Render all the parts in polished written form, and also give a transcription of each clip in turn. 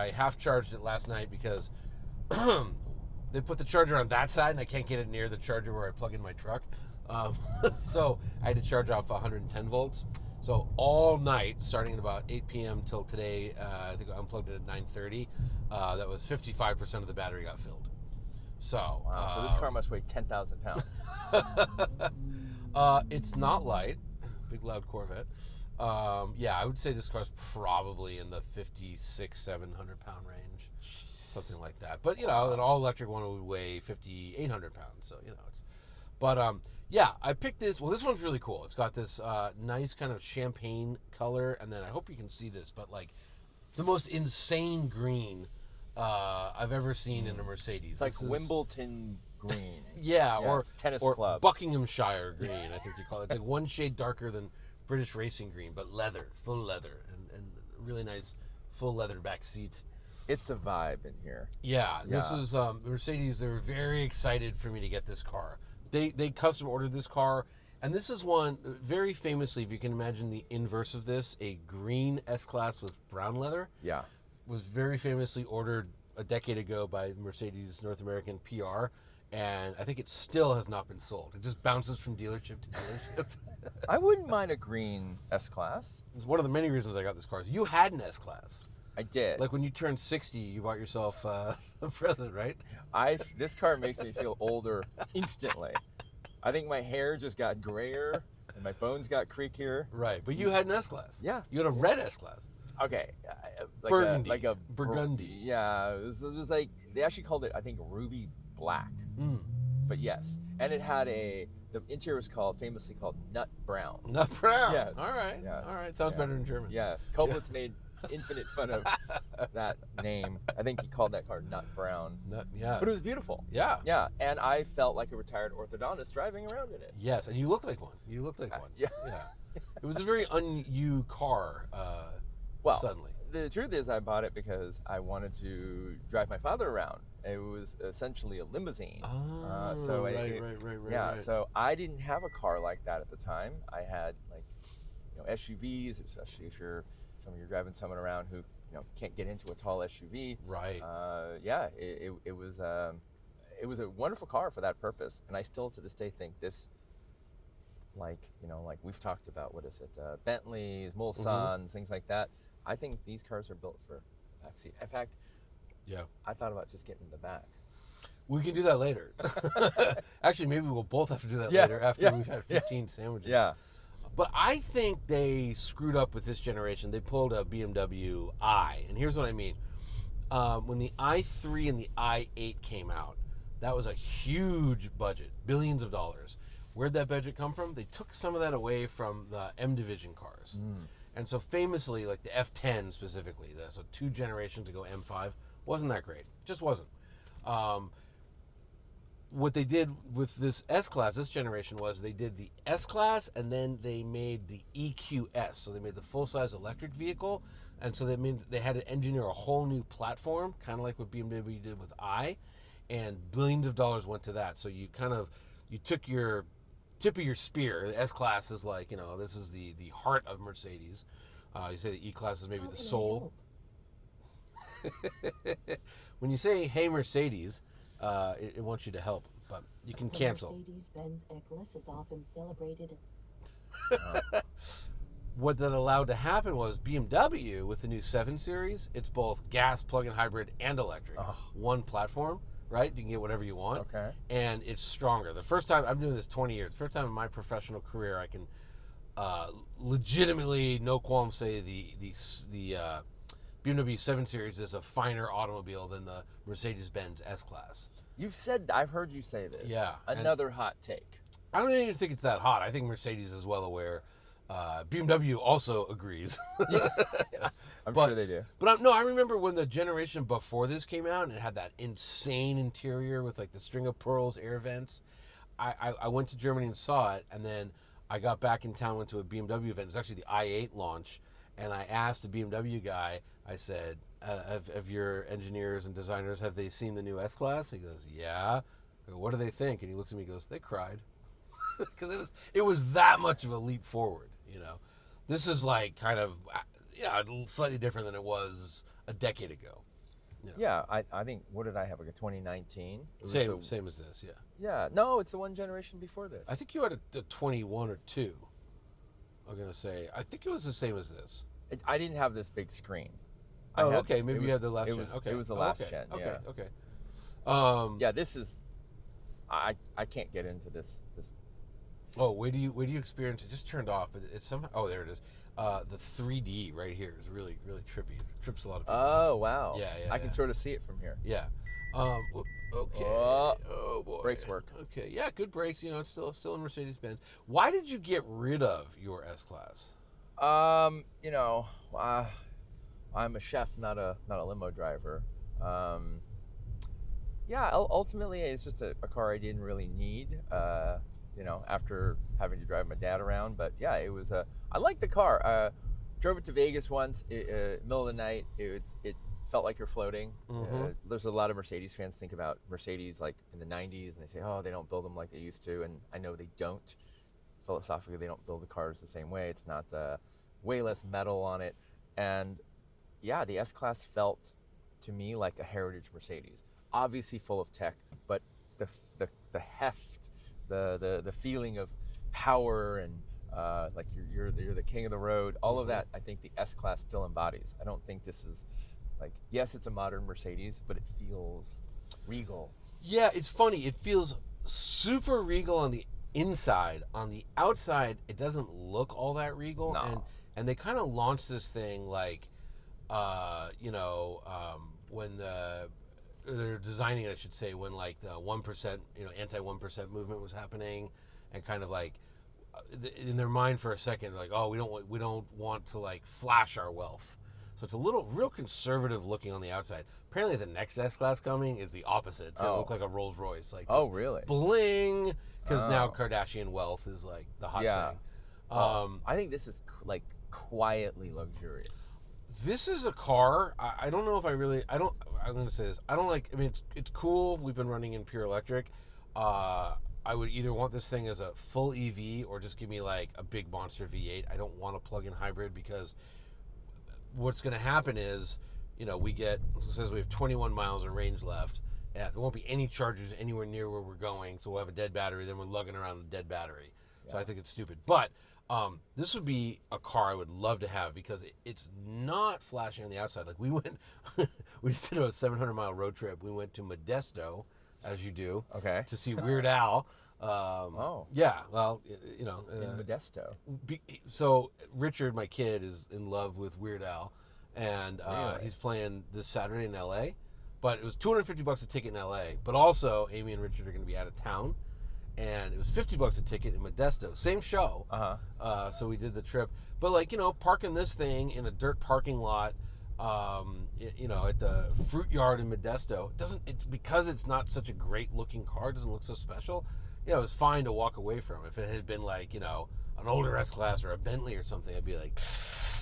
I half charged it last night because they put the charger on that side and I can't get it near the charger where I plug in my truck. So I had to charge off 110 volts. So all night, starting at about 8 p.m. till today, I think I unplugged it at 9:30. That was 55% of the battery got filled. So wow. So this car must weigh 10,000 pounds. It's not light. Big loud Corvette. Yeah, I would say this car's probably in the 700 pound range, something like that. But you know, an all electric one would weigh 5,800 pounds. So you know, yeah, I picked this. Well, this one's really cool. It's got this nice kind of champagne color, and then I hope you can see this, but like the most insane green I've ever seen in a Mercedes. It's like Wimbledon green. Yeah, yes, or tennis or club. Buckinghamshire green, I think you call it. It's like one shade darker than British racing green, but leather, full leather, and really nice full leather back seat. It's a vibe in here. Yeah, this is Mercedes. They were very excited for me to get this car. They custom ordered this car, and this is one very famously, if you can imagine the inverse of this, a green S-Class with brown leather. Yeah, was very famously ordered a decade ago by Mercedes North American PR, and I think it still has not been sold. It just bounces from dealership to dealership. I wouldn't mind a green S-Class. It's one of the many reasons I got this car. You had an S-Class. I did. Like when you turned 60, you bought yourself a present, right? This car makes me feel older instantly. I think my hair just got grayer and my bones got creakier. Right, but you had an S-Class. Yeah. You had a red S-Class. Okay. Burgundy. Like a burgundy. Yeah, it was like, they actually called it, I think, ruby black. Mm. But yes. And it had the interior was famously called nut brown. Nut brown. Yes. All right. Yes. All right. Sounds better in German. Yes. Koblitz made infinite fun of that name. I think he called that car Nut Brown. Yeah. But it was beautiful. Yeah. Yeah. And I felt like a retired orthodontist driving around in it. Yes, and you looked like one. You looked like one. Yeah. Yeah. It was a very un-you car, suddenly. The truth is I bought it because I wanted to drive my father around. It was essentially a limousine. Oh, right. Yeah, so I didn't have a car like that at the time. I had SUVs, especially if you're driving someone around who can't get into a tall SUV. Right. It was a wonderful car for that purpose, and I still to this day think this, like we've talked about, what is it, Bentleys, Mulsans, things like that. I think these cars are built for a backseat. In fact, I thought about just getting in the back. We can do that later. Actually, maybe we'll both have to do that later after we've had 15 sandwiches. Yeah. But I think they screwed up with this generation. They pulled a BMW i, and here's what I mean. When the i3 and the i8 came out, that was a huge budget, billions of dollars. Where'd that budget come from? They took some of that away from the M Division cars. And so famously, like the F10 specifically, so 2 generations ago, M5, wasn't that great. Just wasn't. What they did with this S-Class, this generation, was they did the S-Class and then they made the EQS. So they made the full-size electric vehicle. And so that means they had to engineer a whole new platform, kind of like what BMW did with i. And billions of dollars went to that. So you took your tip of your spear. The S-Class is like, this is the heart of Mercedes. You say the E-Class is maybe the soul. When you say, hey, Mercedes, it wants you to help, but you can cancel. Mercedes-Benz S580e is often celebrated. What that allowed to happen was BMW, with the new 7 Series, it's both gas, plug-in hybrid, and electric. One platform, right? You can get whatever you want. Okay. And it's stronger. The first time, I'm doing this 20 years, first time in my professional career I can legitimately, no qualm, say the BMW 7 Series is a finer automobile than the Mercedes-Benz S-Class. I've heard you say this. Yeah. Another hot take. I don't even think it's that hot. I think Mercedes is well aware. BMW also agrees. I'm sure they do. But I remember when the generation before this came out and it had that insane interior with like the string of pearls air vents. I went to Germany and saw it, and then I got back in town, went to a BMW event. It was actually the i8 launch, and I asked the BMW guy, I said, have your engineers and designers, have they seen the new S-Class? He goes, yeah. I go, what do they think? And he looks at me and goes, they cried. Because it was that much of a leap forward, This is like kind of, slightly different than it was a decade ago. Yeah, I think, what did I have, like a 2019? It was Same as this, yeah. Yeah, no, it's the one generation before this. I think you had a 21 or 2. I'm going to say. I think it was the same as this. I didn't have this big screen. Okay. Maybe you had the last gen. Okay. It was the last gen, yeah. Okay. Yeah, this is, I can't get into this. Oh, where do you experience it? Just turned off, but it's somehow. Oh, there it is. The 3D right here is really trippy. It trips a lot of people. Oh, wow. Yeah. I can sort of see it from here. Yeah. Okay. Oh boy. Brakes work. Okay. Yeah, good brakes. It's still in Mercedes-Benz. Why did you get rid of your S-Class? I'm a chef, not a limo driver. Ultimately, it's just a car I didn't really need. After having to drive my dad around, but yeah, it was I liked the car. Drove it to Vegas once, middle of the night. It felt like you're floating. Mm-hmm. There's a lot of Mercedes fans think about Mercedes like in the 90s, and they say, oh, they don't build them like they used to, and I know they don't. Philosophically, they don't build the cars the same way. It's not way less metal on it, and yeah, the S-Class felt to me like a heritage Mercedes. Obviously full of tech, but the heft, the feeling of power and like you're the king of the road. All of that, I think the S-Class still embodies. I don't think this is like, yes, it's a modern Mercedes, but it feels regal. Yeah, it's funny. It feels super regal on the inside. On the outside, it doesn't look all that regal. No. And they kind of launched this thing like, when they're designing it, I should say, when like the 1%, anti-1% movement was happening, and kind of like in their mind for a second, like, oh, we don't want to like flash our wealth. So it's a real conservative looking on the outside. Apparently, the next S-Class coming is the opposite. It's gonna look like a Rolls Royce, like really? Bling, because now Kardashian wealth is like the hot thing. I think this is like quietly luxurious. This is a car. I don't know if I'm going to say this. I don't like. I mean, it's cool. We've been running in pure electric. I would either want this thing as a full EV or just give me like a big monster V8. I don't want a plug-in hybrid, because what's going to happen is, it says we have 21 miles of range left. Yeah, there won't be any chargers anywhere near where we're going, so we'll have a dead battery. Then we're lugging around a dead battery. Yeah. So I think it's stupid. But this would be a car I would love to have, because it's not flashing on the outside. Like we just did a 700-mile road trip. We went to Modesto, as you do, to see Weird Al. Yeah, well, in Modesto. So Richard, my kid, is in love with Weird Al, and really? He's playing this Saturday in L.A. But it was $250 a ticket in L.A. But also, Amy and Richard are going to be out of town, and it was $50 a ticket in Modesto. Same show. So we did the trip. But parking this thing in a dirt parking lot, at the fruit yard in Modesto, because it's not such a great looking car, it doesn't look so special. It was fine to walk away from. If it had been like, an older S-Class or a Bentley or something, I'd be like,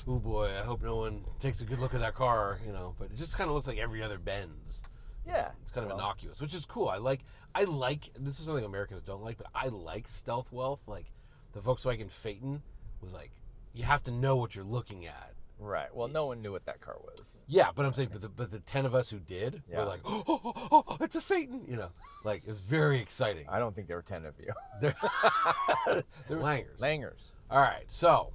oh boy, I hope no one takes a good look at that car, but it just kind of looks like every other Benz. Yeah. It's kind of innocuous, which is cool. I like, this is something Americans don't like, but I like stealth wealth. Like the Volkswagen Phaeton was like, you have to know what you're looking at. Right. Well, no one knew what that car was. Yeah, but I'm saying, but the 10 of us who did were like, oh, it's a Phaeton, like it was very exciting. I don't think there were 10 of you. They're Langers. Langers. All right. So,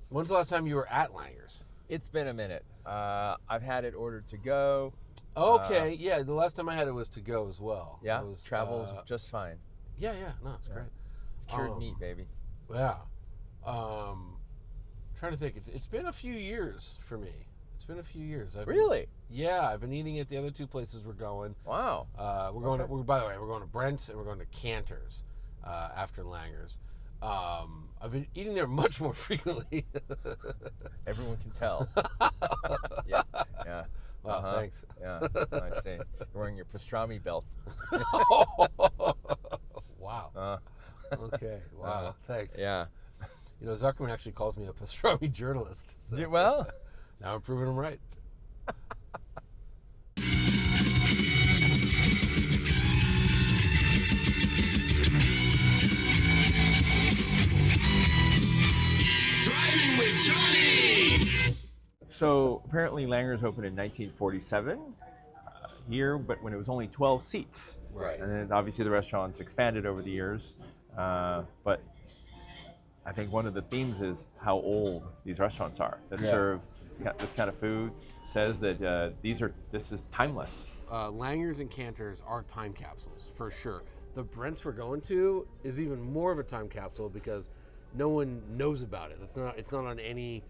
when's the last time you were at Langers? It's been a minute. I've had it ordered to go. Okay. Yeah. The last time I had it was to go as well. Yeah. It travels just fine. Yeah. No, it's great. It's cured meat, baby. Yeah. Trying to think. It's been a few years for me. It's been a few years. Really? Yeah, I've been eating at the other two places we're going. Wow. We're going to. By the way, we're going to Brent's and we're going to Canter's after Langers. I've been eating there much more frequently. Everyone can tell. Yeah. Wow, thanks. Yeah, I see. You're wearing your pastrami belt. Wow. Okay. Wow. Thanks. Yeah. Zuckerman actually calls me a pastrami journalist. So well, now I'm proving him right. Driving with Jonny. So apparently Langers opened in 1947. here, but when it was only 12 seats. Right. And then obviously the restaurant's expanded over the years. But I think one of the themes is how old these restaurants are that serve this kind of food. Says that this is timeless. Langers and Canters are time capsules for sure. The Brents we're going to is even more of a time capsule because no one knows about it. It's not on any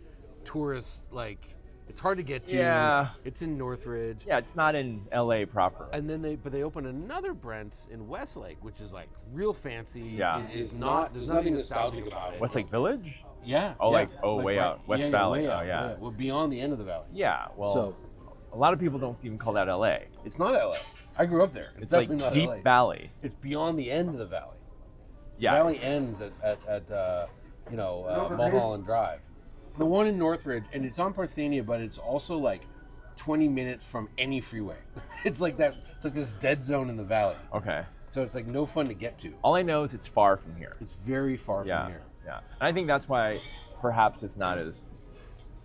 tourist, like, it's hard to get to. Yeah. It's in Northridge. Yeah, it's not in LA proper. And then they opened another Brent's in Westlake, which is like real fancy. Yeah. It is not, there's nothing nostalgic about it. Westlake Village? Yeah. Oh, yeah. way right, out. West Valley. Way Oh, out, yeah. Well, beyond the end of the valley. Yeah, well, So- a lot of people don't even call that LA. It's not LA. I grew up there. It's Like definitely not Deep LA. Valley. It's beyond the end of the valley. Yeah. The valley ends at Mulholland Drive. The one in Northridge, and it's on Parthenia, but it's also like 20 minutes from any freeway. It's like that. It's like this dead zone in the valley. Okay. So it's like no fun to get to. All I know is it's far from here. It's very far Yeah. from here. Yeah. And I think that's why perhaps it's not as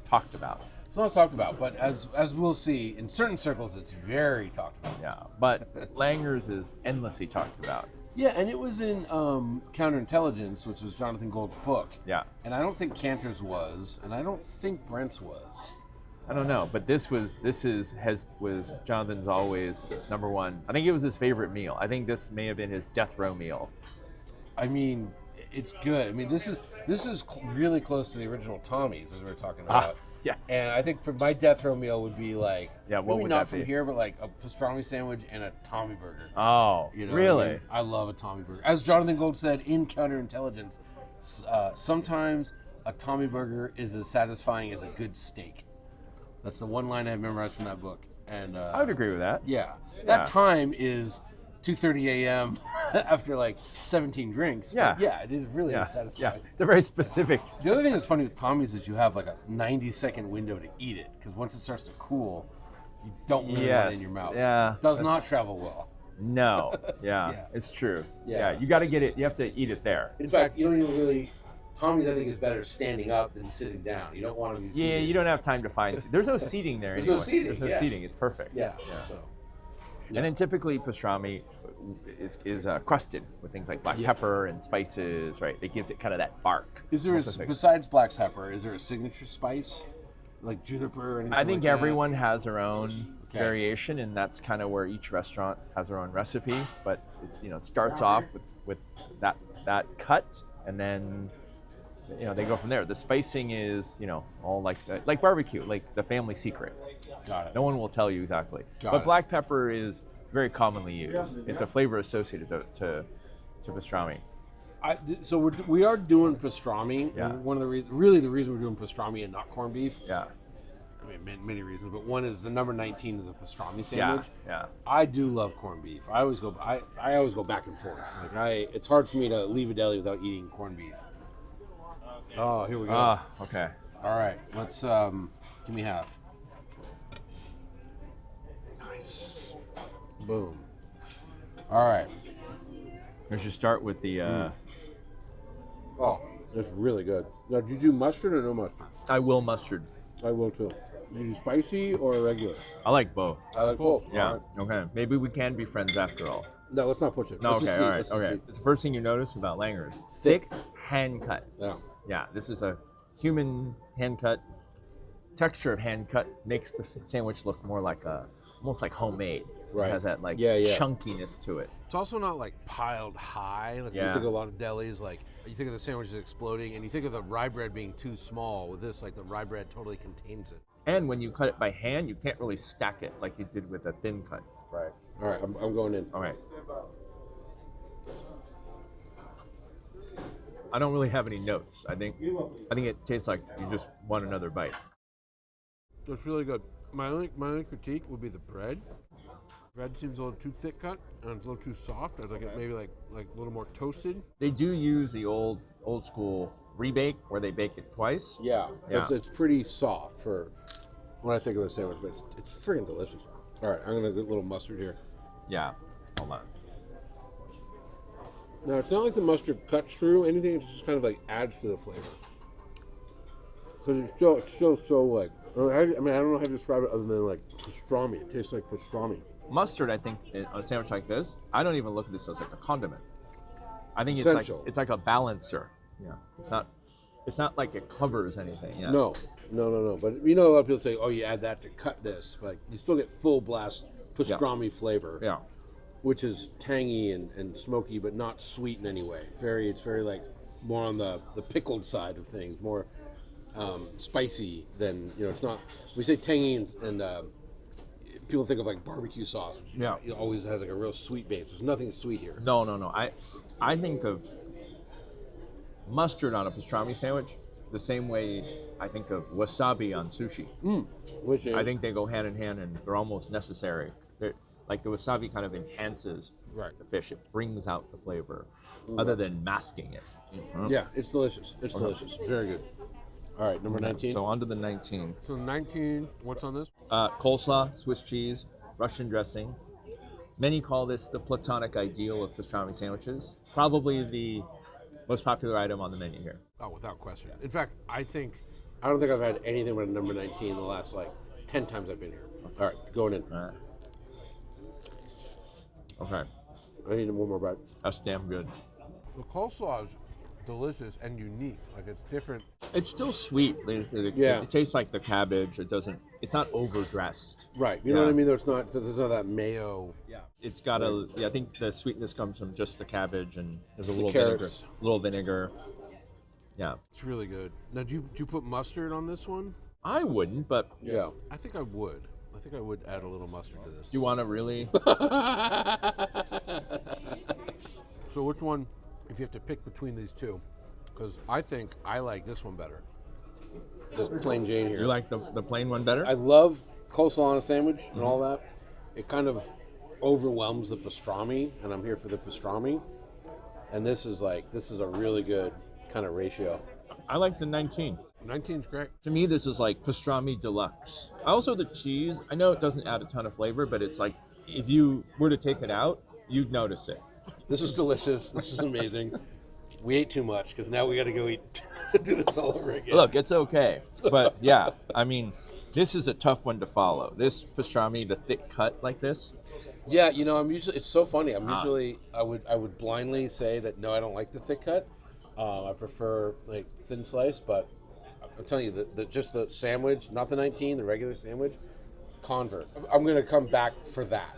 talked about. It's not talked about, but as we'll see, in certain circles, it's very talked about. Yeah. But Langer's is endlessly talked about. Yeah, and it was in Counterintelligence, which was Jonathan Gold's book. Yeah. And I don't think Canter's was, and I don't think Brent's was. I don't know, but this was Jonathan's always number one. I think it was his favorite meal. I think this may have been his death row meal. I mean, it's good. I mean, this is really close to the original Tommy's, as we were talking about. Yes. And I think for my death row meal would be like, what maybe would not that from be? here, but like a pastrami sandwich and a Tommy burger. Oh, You know really? what I mean? I love a Tommy burger. As Jonathan Gold said in Counterintelligence, sometimes a Tommy burger is as satisfying as a good steak. That's the one line I have memorized from that book. And I would agree with that. yeah, Yeah. that time is 2:30 a.m. after like 17 drinks. Yeah. But yeah, it is really Yeah. satisfying. Yeah. It's a very specific. The other thing that's funny with Tommy's is you have like a 90-second window to eat it, because once it starts to cool, you don't really want it in Yes. your mouth. Yeah. Does not travel well. No. Yeah. Yeah. It's true. Yeah. Yeah. You got to get it. You have to eat it there. In fact, you don't even really. Tommy's, I think, is better standing up than sitting down. You don't want to be seated. Yeah. You don't have time to find. There's no seating there. There's anyway. no seating, There's no yeah. seating. It's perfect. Yeah. So. And then typically pastrami is crusted with things like black pepper and spices, right? It gives it kind of that bark. Is there, Almost like- besides black pepper, is there a signature spice? Like juniper or anything I think like everyone has their own Okay. variation, and that's kind of where each restaurant has their own recipe. But it's it starts off with that cut, and then they go from there. The spicing is all like barbecue, like the family secret. that? Got it. No one will tell you exactly. Got But it. black pepper is very commonly used. It's a flavor associated to pastrami. So we are doing pastrami. Yeah. And one of the reasons we're doing pastrami and not corned beef. Yeah. I mean, many reasons, but one is the number 19 is a pastrami Yeah. sandwich. Yeah. I do love corned beef. I always go back and forth. Like it's hard for me to leave a deli without eating corned beef. Oh, here we go. Ah, okay. All right, let's give me half. Nice. Boom. All right. We should start with the. Oh, that's really good. Now, did you do mustard or no mustard? I will mustard. I will too. Did you do spicy or regular? I like both. I like both. Yeah. All right. Okay. Maybe we can be friends after all. No, let's not push it. No. Let's just Okay. see. All right. Let's just Okay. see. It's the first thing you notice about Langer's. Thick. hand cut. Yeah. Yeah. This is a human hand cut. Texture of hand cut makes the sandwich look more like almost like homemade. Right. It has that like Yeah. chunkiness to it. It's also not like piled high. Like you Yeah. think of a lot of delis, like you think of the sandwiches exploding, and you think of the rye bread being too small. With this, like the rye bread totally contains it. And when you cut it by hand, you can't really stack it like you did with a thin cut. Right. All right. I'm going in. All right. I don't really have any notes. I think it tastes like you just want another bite. It's really good. My only critique would be the bread. Bread seems a little too thick cut, and it's a little too soft. I'd like it maybe like a little more toasted. They do use the old school rebake where they bake it twice. Yeah. Yeah. It's pretty soft for when I think of a sandwich, but it's freaking delicious. All right, I'm gonna get a little mustard here. Yeah. Hold on. Now it's not like the mustard cuts through anything; it just kind of like adds to the flavor. Because it's still so like. I mean, I don't know how to describe it other than like pastrami. It tastes like pastrami. Mustard, I think, on a sandwich like this, I don't even look at this as like a condiment. I think Essential. it's like a balancer. Yeah, it's not like it covers anything. Yeah. No. But you know, a lot of people say, "Oh, you add that to cut this," but you still get full blast pastrami flavor. Yeah. Which is tangy and smoky, but not sweet in any way. It's very like more on the pickled side of things, more spicy than, you know. It's not. We say tangy and people think of like barbecue sauce. Which, Yeah. it always has like a real sweet base. There's nothing sweet here. No. I think of mustard on a pastrami sandwich the same way I think of wasabi on sushi. Which is, I think they go hand in hand and they're almost necessary. Like the wasabi kind of enhances the fish. It brings out the flavor other than masking it. yeah, it's delicious. It's delicious. Very good. All right, number 19. So on to the 19. So 19. What's on this? Coleslaw, Swiss cheese, Russian dressing. Many call this the platonic ideal of pastrami sandwiches. Probably the most popular item on the menu here. Oh, without question. In fact, I don't think I've had anything but a number 19 the last like 10 times I've been here. All right, going in. All right. Okay, I need one more bite. that's damn good. The coleslaw is delicious and unique. Like, it's different. It's still sweet. Yeah. It tastes like the cabbage. It's not overdressed. Right. You know Yeah. what I mean? There's not that mayo. Yeah. It's got I think the sweetness comes from just the cabbage and there's a little carrots. vinegar. Yeah. It's really good. Now, do you put mustard on this one? I wouldn't, but Yeah. I think I would. I think I would add a little mustard to this. do you want to really? So which one, if you have to pick between these two? Because I think I like this one better. Just plain Jane here. You like the plain one better? I love coleslaw on a sandwich and all that. It kind of overwhelms the pastrami, and I'm here for the pastrami. And this is a really good kind of ratio. I like the 19. 19's great. To me, this is like pastrami deluxe. Also, the cheese, I know it doesn't add a ton of flavor, but it's like if you were to take it out, you'd notice it. This is delicious. This is amazing. We ate too much because now we got to go eat, do this all over again. Look, it's okay. But yeah, I mean, this is a tough one to follow. This pastrami, the thick cut like this. Yeah, you know, it's so funny. I would blindly say that no, I don't like the thick cut. I prefer like thin slice, but I'm telling you, just the sandwich, not the 19, the regular sandwich, convert. I'm gonna come back for that.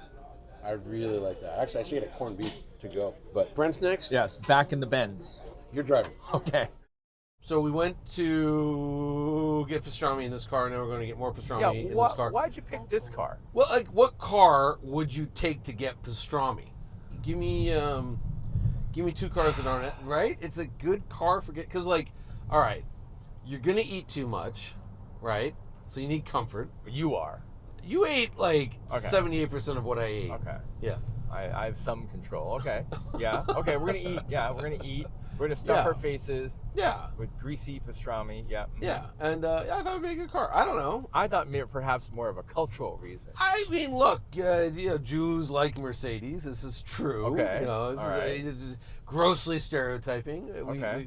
I really like that. Actually, I should get a corned beef to go. But Brent's next. Yes, back in the Benz. You're driving. Okay. So we went to get pastrami in this car, and now we're going to get more pastrami in this car. Why'd you pick this car? Well, like, what car would you take to get pastrami? Give me two cars that aren't, right? It's a good car for because, like, all right, you're gonna eat too much, right? So you need comfort. You are. You ate like Okay. 78% of what I ate. Okay. Yeah. I have some control. Okay. Yeah. Okay, we're gonna eat. Yeah, we're gonna eat. We're gonna stuff Yeah. our faces Yeah. with greasy pastrami. Yeah. Yeah. And I thought it would be a good car. I don't know. I thought perhaps more of a cultural reason. I mean, look, you know, Jews like Mercedes. This is true. Okay. You know, this All right. is grossly stereotyping. Okay.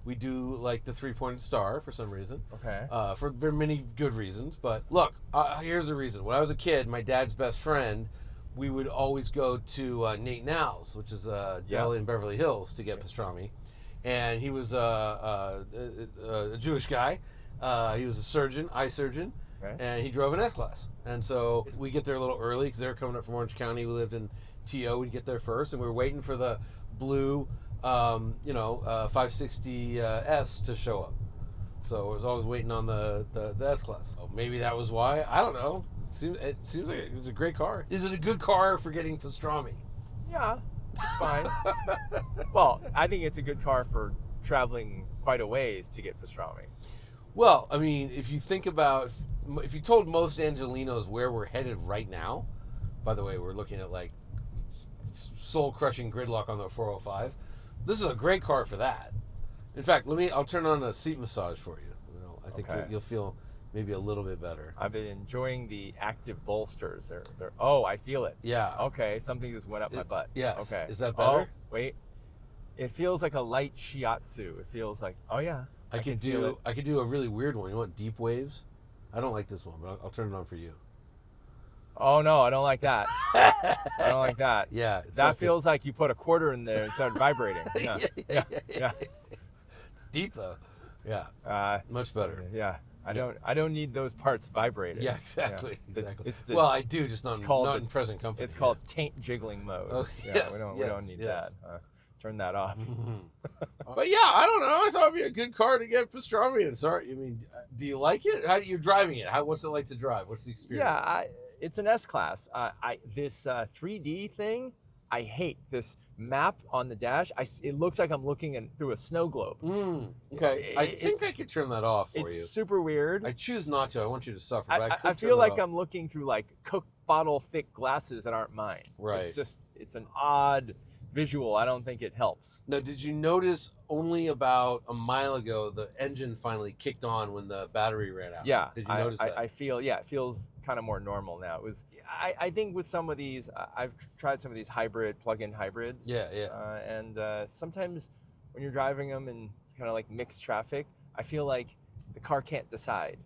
We do like the 3-pointed star for some reason. Okay. For very many good reasons. But look, here's the reason. When I was a kid, my dad's best friend, we would always go to Nate Now's, which is a deli in Beverly Hills, to get pastrami. And he was a Jewish guy. He was a surgeon, eye surgeon. Okay. And he drove an S-Class. And so we get there a little early because they were coming up from Orange County. We lived in TO. We'd get there first. And we were waiting for the blue 560S to show up. So I was always waiting on the S-Class. So maybe that was why. I don't know. It seems like it was a great car. Is it a good car for getting pastrami? Yeah, it's fine. Well, I think it's a good car for traveling quite a ways to get pastrami. Well, I mean, if you think about, if you told most Angelinos where we're headed right now, by the way, we're looking at like soul-crushing gridlock on the 405. This is a great car for that. In fact, I'll turn on a seat massage for you. I think Okay. you'll feel maybe a little bit better. I've been enjoying the active bolsters. They're I feel it. Yeah. Okay, something just went up my butt. Yes. Okay. Is that better? Oh, wait. It feels like a light shiatsu. It feels like, oh yeah. I could feel do a really weird one. You want deep waves? I don't like this one, but I'll turn it on for you. Oh no, I don't like that. I don't like that. Yeah. it's That not good. feels like you put a quarter in there and started vibrating. Yeah. Yeah. It's deep though. Yeah. Yeah. Much better. Yeah. I don't need those parts vibrating. Yeah, exactly. The- Exactly. it's the- Well, I do, just not, called not the- in present company. It's called taint jiggling mode. Oh, Yeah, yes, we don't yes, need yes. that. Turn that off. But yeah, I don't know. I thought it'd be a good car to get pastrami in. Sorry, I mean, do you like it? How you're driving it? What's it like to drive? What's the experience? Yeah, it's an S class. This 3D thing, I hate this map on the dash. It looks like I'm looking through a snow globe. Okay, I think I could turn that off for It's you. super weird. I choose not to. I want you to suffer. But I, I could feel turn it like off. I'm looking through like Coke bottle thick glasses that aren't mine. Right. It's an odd visual. I don't think it helps. Now, did you notice only about a mile ago the engine finally kicked on when the battery ran out? Yeah. Did you notice that? I feel, yeah, it feels kind of more normal now. It was, I think with some of these, I've tried some of these plug-in hybrids. Yeah, yeah. And sometimes when you're driving them in kind of like mixed traffic, I feel like the car can't decide.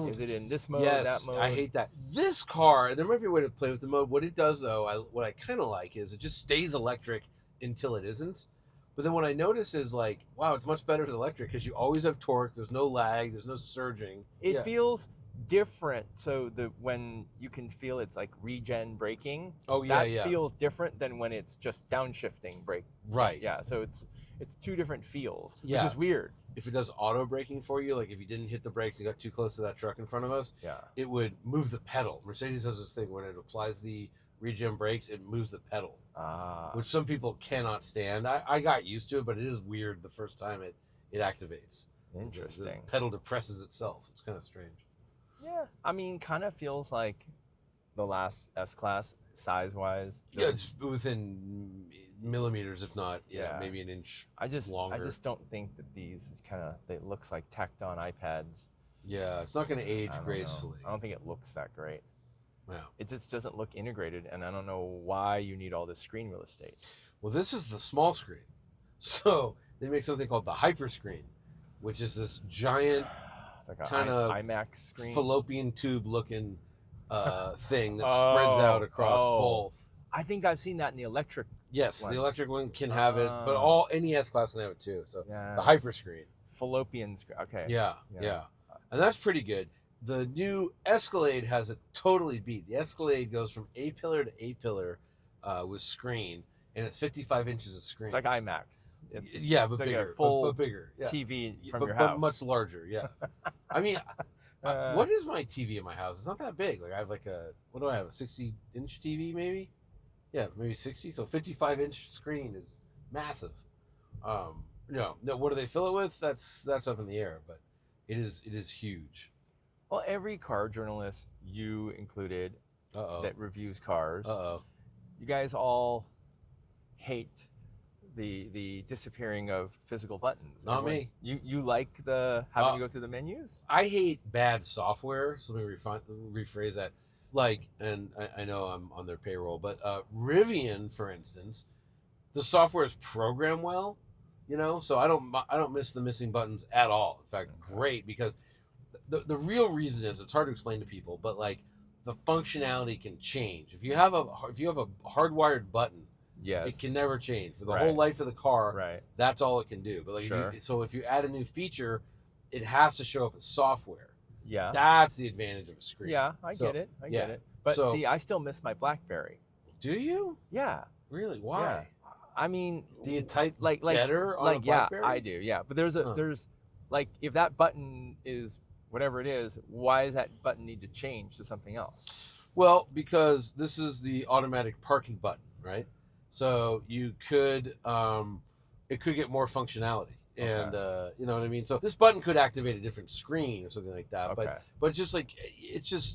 Is it in this mode, Yes, that mode? I hate that. This car, there might be a way to play with the mode. What it does, though, what I kind of like is it just stays electric until it isn't. But then what I notice is like, wow, it's much better with electric because you always have torque. There's no lag. There's no surging. It Yeah. feels different. So when you can feel it's like regen braking, Oh, yeah, that yeah. feels different than when it's just downshifting brake. Right. Yeah, so it's two different feels, Yeah. which is weird. If it does auto braking for you, like if you didn't hit the brakes and got too close to that truck in front of us, Yeah. it would move the pedal. Mercedes does this thing when it applies the regen brakes, it moves the pedal, which some people cannot stand. I got used to it, but it is weird the first time it activates. Interesting. The pedal depresses itself. It's kind of strange. Yeah, I mean, kind of feels like the last S-Class size-wise. Yeah, it's within millimeters, if not, Yeah. maybe an inch. I just longer. don't think that these it looks like tacked on iPads. Yeah, it's not going to age I don't know. gracefully. I don't think it looks that great. Yeah. It just doesn't look integrated, and I don't know why you need all this screen real estate. Well, this is the small screen. So they make something called the hyper screen, which is this giant It's like a kind of IMAX screen. fallopian tube looking thing that spreads out across both. I think I've seen that in the electric. Yes, one. the electric one can have it, but any S class can have it too. So Yeah, the hyper screen. fallopian screen. Okay. Yeah, yeah, and that's pretty good. The new Escalade has it totally beat. The Escalade goes from A pillar to A pillar with screen, and it's 55 inches of screen. It's like IMAX. But it's like bigger. a full but bigger. Yeah. TV from but, your but house. much larger. Yeah. I mean, what is my TV in my house? It's not that big. Like I have like what do I have? A 60-inch TV maybe? Yeah, maybe 60. So 55-inch screen is massive. No, what do they fill it with? That's up in the air, but it is huge. Well, every car journalist, you included, that reviews cars, you guys all hate the disappearing of physical buttons. Not me. You like having to go through the menus? I hate bad software. So let me rephrase that. Like, and I know I'm on their payroll, but Rivian, for instance, the software is programmed well, so I don't miss the missing buttons at all. In fact, great, because the real reason is it's hard to explain to people, but like the functionality can change. If you have a hardwired button, Yes. it can never change for the Right. whole life of the car. Right. That's all it can do. But like, Sure. so if you add a new feature, it has to show up as software. Yeah. That's the advantage of a screen. Yeah, I So, get it. I get yeah. it. But So- see, I still miss my BlackBerry. Do you Yeah. really? Why? I mean, Do you type like better on a yeah, BlackBerry? I do. Yeah, but there's Huh. there's like if that button is whatever it is, why does that button need to change to something else? Well, because this is the automatic parking button, right? So you could, it could get more functionality, and you know what I mean. So this button could activate a different screen or something like that. Okay. But just like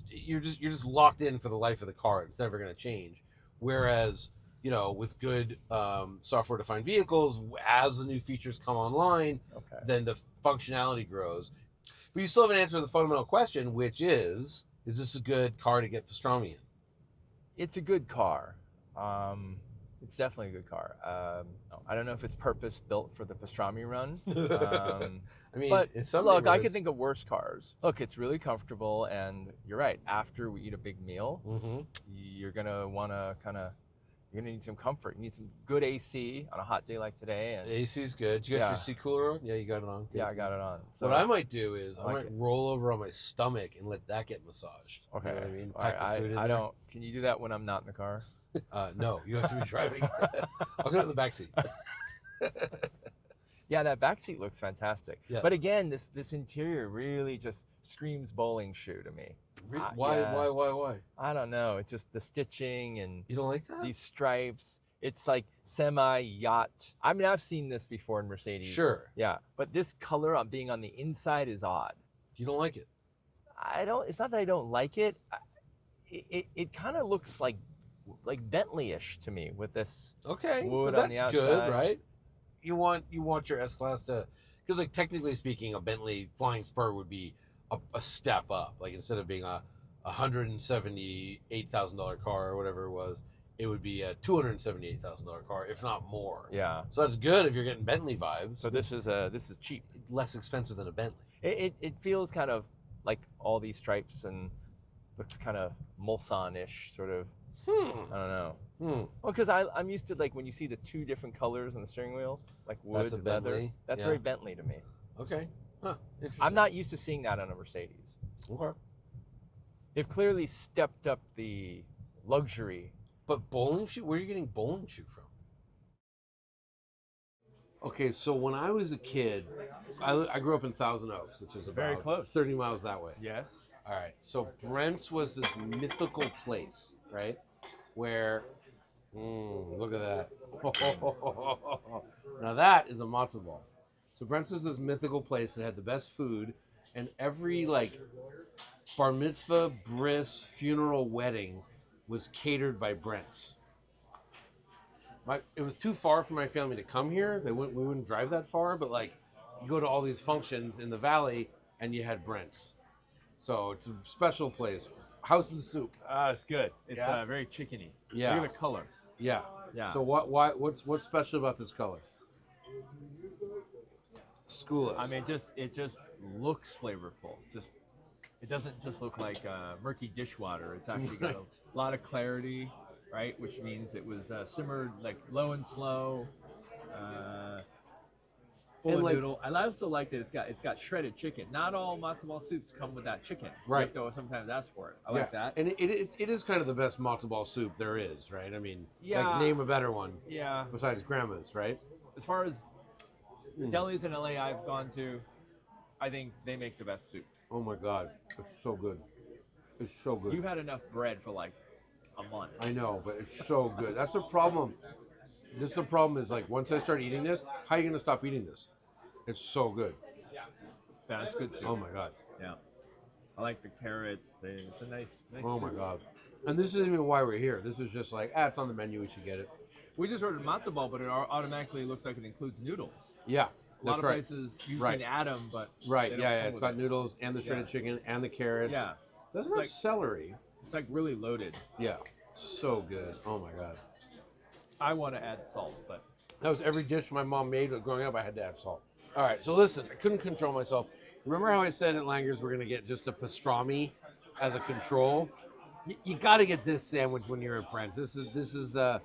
you're just locked in for the life of the car. It's never going to change. Whereas with good software-defined vehicles, as the new features come online, then the functionality grows. But you still haven't answered the fundamental question, which is this a good car to get pastrami in? It's a good car. It's definitely a good car. I don't know if it's purpose built for the pastrami run. I mean, But in some look, I neighborhoods- could think of worse cars. Look, it's really comfortable, and you're right. After we eat a big meal, you're gonna you're gonna need some comfort. You need some good AC on a hot day like today. And AC's good. You got Yeah. your seat cooler on? Yeah, you got it on. Good. yeah, I got it on. So What I might do is I like might it. roll over on my stomach and let that get massaged. okay. You know what I mean? All Pack right, the food in I there. don't. Can you do that when I'm not in the car? No, you have to be driving. I'll go in the back seat. Yeah, that back seat looks fantastic. Yeah. But again, this interior really just screams bowling shoe to me. Why? Yeah. Why? I don't know. It's just the stitching and You don't like that? these stripes. It's like semi-yacht. I mean, I've seen this before in Mercedes. Sure. Yeah, but this color on being on the inside is odd. You don't like it? It's not that I don't like it. It kind of looks like Bentley-ish to me with this. Okay, Wood but on the that's good, outside. right? You want your S-Class to, because like technically speaking, a Bentley Flying Spur would be a step up. Like instead of being a $178,000 car or whatever it was, it would be a $278,000 car, if not more. Yeah. So that's good if you're getting Bentley vibes. So this is cheap. Less expensive than a Bentley. It feels kind of like all these stripes and looks kind of Mulsanne-ish sort of. I don't know. Well, because I'm used to like when you see the two different colors on the steering wheel, like wood, That's a leather. Bentley, That's yeah. very Bentley to me. Okay. Huh. Interesting. I'm not used to seeing that on a Mercedes. Okay. They've clearly stepped up the luxury. But bowling shoe? Where are you getting bowling shoe from? Okay, so when I was a kid, I grew up in Thousand Oaks, which is about Very close. 30 miles that way. Yes. All right, so Brent's was this mythical place, right? Where, look at that. Now that is a matzo ball. So Brent's was this mythical place that had the best food, and every like bar mitzvah, bris, funeral, wedding was catered by Brent's. It was too far for my family to come here. We wouldn't drive that far, but like you go to all these functions in the valley and you had Brent's. So it's a special place. How's the soup? It's good. It's Yeah? very chickeny. Yeah. Look at the color. Yeah. Yeah. So what's special about this color? School us. I mean, it just looks flavorful. It doesn't just look like murky dishwater. It's actually got a lot of clarity, right? Which means it was simmered like low and slow, full And of like- noodle. I also like that it's got shredded chicken. Not all matzo ball soups come with that chicken. Right. You have to sometimes ask for it. I like that. And it is kind of the best matzo ball soup there is, right? I mean, Yeah. like name a better one Yeah. besides grandma's, right? As far as the delis in LA I've gone to, I think they make the best soup. Oh my God, it's so good. It's so good. You've had enough bread for like a month. I know, but it's so good. That's the problem. This is the problem is like once I start eating this, how are you gonna stop eating this? It's so good. Yeah, it's good soup. Oh my God. Yeah. I like the carrots. It's a nice Oh my soup. God. And this isn't even why we're here. This is just like, it's on the menu. We should get it. We just ordered matzo ball, but it automatically looks like it includes noodles. Yeah, A lot that's of right. places you Right. can add them, but Right. they don't Yeah. come It's with got it. noodles and the shredded chicken and the carrots. Yeah, Doesn't have like- celery. it's like really loaded. Yeah. So good. Oh my God. I want to add salt, but That was every dish my mom made growing up. I had to add salt. All right. So listen, I couldn't control myself. Remember how I said at Langer's we're gonna get just a pastrami as a control? You got to get this sandwich when you're at Brent's. This is the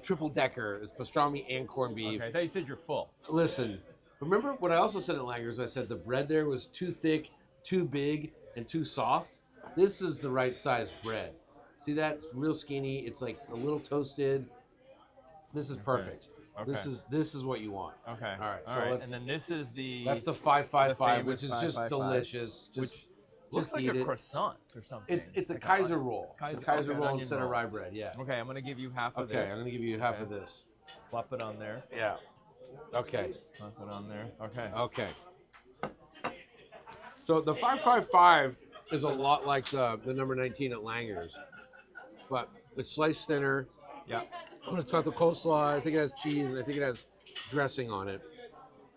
triple decker. It's pastrami and corned beef. okay. I thought you said you're full. Listen, remember what I also said at Langer's? I said the bread there was too thick, too big, and too soft. This is the right size bread. See that? It's real skinny. It's like a little toasted. This is perfect. Okay. This is what you want. Okay. All right. All So right. let's. And then this is the That's the 555, famous which is just 555, delicious. Just looks like eat a it. croissant or something. It's a Like Kaiser onion- roll. It's a Kaiser- Kaiser okay, an roll onion instead of roll. rye bread. Yeah. Okay, I'm gonna give you half of Okay, this. I'm gonna give you half Okay. of this. Plop it on there. Yeah. Okay. Plop it on there. Okay. Okay. So the 555 is a lot like the number 19 at Langer's, but it's sliced thinner. Yeah. But it's got the coleslaw. I think it has cheese, and I think it has dressing on it.